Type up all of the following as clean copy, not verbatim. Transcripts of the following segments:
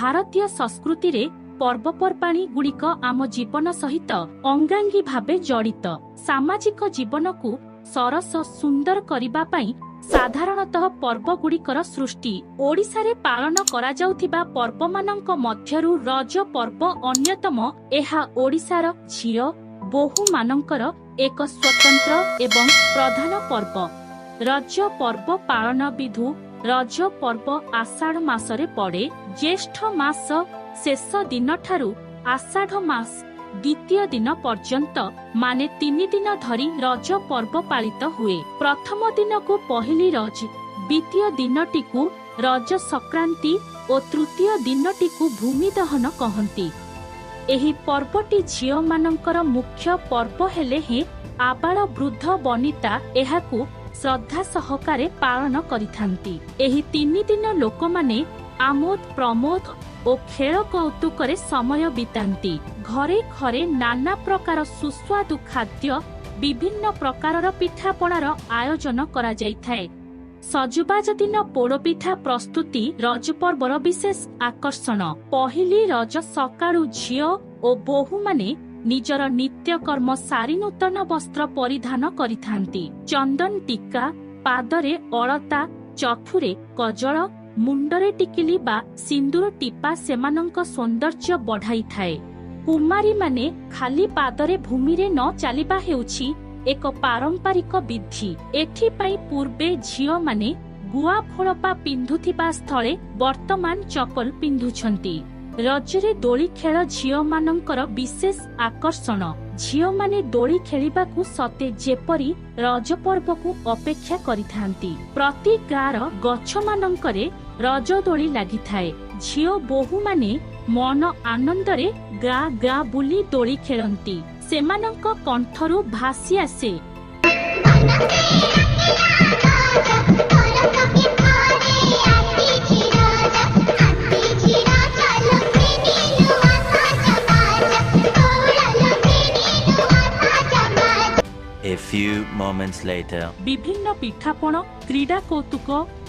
भारतीय संस्कृति रे पर्वपर्वाणी गुड़िक आम जीवन सहित अंगांगी भावे जड़ित। सामाजिक जीवन को सरस सुंदर करिबा पई साधारणतः पर्व गुड़िकर सृष्टि ओडिशा रे पालन करा जाउथिबा पर्वमानंक मध्यरु रज पर्व अन्यतम। एहा ओडिशार झियो बोहू मानंकर एक स्वतंत्र एवं प्रधान पर्व। रज पर्व पालन विधु रज पर्व आषाढ़ मासरे पड़े। ज्येष्ठ मास शेष दिन ठारू आषाढ़ मास द्वितीय दिन पर्यंत माने 3 दिन धरी रज पर्व पालित हुए। प्रथम दिन को पहली रज, द्वितीय दिनटी को रज संक्रांति और तृतीय दिनटी को भूमि दहन कहंती। एही पर्वटी झियो मानंकर मुख्य पर्व हेले हे आबाल वृद्ध बनिता एहाकू श्रद्धा सहकारे पालन करिथांती। एही 3 दिन लोकमाने आमोद प्रमोद और खेल कौतुकरे समय बितांती। घरे घरे नाना प्रकार सुस्वादु खाद्य विभिन्न प्रकारर पिठापणार आयोजन करा जाइथाय। सजुबाज दिन पोड़पिठा प्रस्तुति रज पर्वर विशेष आकर्षण। पहिली रज सकाळु झियो और बोहू माने निजर नित्य कर्म सारी नूतन वस्त्र परिधान करिथांती। चंदन टीका, पादरे अलता, चथुरे कजल, मुंडरे टिकिली बा सिंदूर टीपा सेमानंक सौंदर्य बढ़ाई थाए। कुमारी माने खाली पादरे भूमि रे न चलिबा हेउछि एक पारंपरिक विधि। एथि पई पूर्वे झियो माने गुआ फोड़पा पिंधुथिबा स्थले वर्तमान चपल पिंधुछंती। रजरे दोली खेल झियो मानंकर विशेष आकर्षण। झियो माने दोली खेलिबाकू सते जेपरी रज पर्व को अपेक्षा करिथांती। प्रति गार गछ मानंकरे रज दोली लागिथाए। झियो बोहू माने मन आनंदरे गाँ गाँ बुली दोली खेलंती। सेमानंक कंठरू भासी आसे A few moments later. विभिन्न पिठापण, क्रीड़ा कौतुक,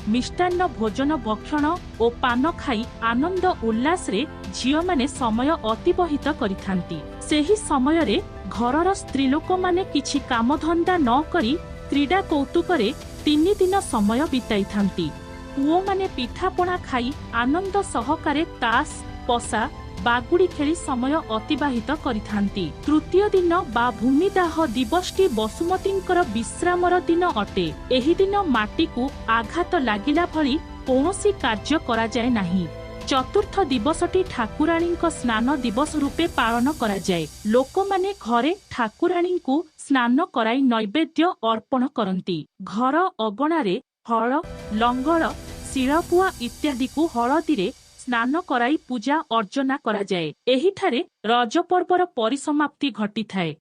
मिष्टान्न भोजन भक्षण और पान खाई आनंद उल्लास रे झियो माने समय अतिबाहित करिथांती। सेही समय रे घरर स्त्री लोक माने किछि काम धंदा न करी क्रीड़ा कौतुक रे 3 दिन समय बिताई थांती। पुओ माने पिठापणा खाई आनंद सहकारे तास पसा बागुड़ी खेली समय अतिबाहित करिथांती। तृतीय दिन बा भूमिदाह दिवसटी बसुमतींकर विश्रामर दिन अटे। एही दिन माटी को आघात लागिला भली कौनसी कार्य करा जाय नाही। चतुर्थ दिवसटी ठाकुराणी स्नान दिवस रूपे पालन करा जाय। लोक माने घरे ठाकुराणी को स्नान कराई नैवेद्य अर्पण करंती। घर अगणारे हल लंगल शिलपुआ इत्यादि को हलदी रे स्नान कराई पूजा अर्चना करा जाए। एही ठारे रज पर्वर परिसमाप्ति घटी थाए।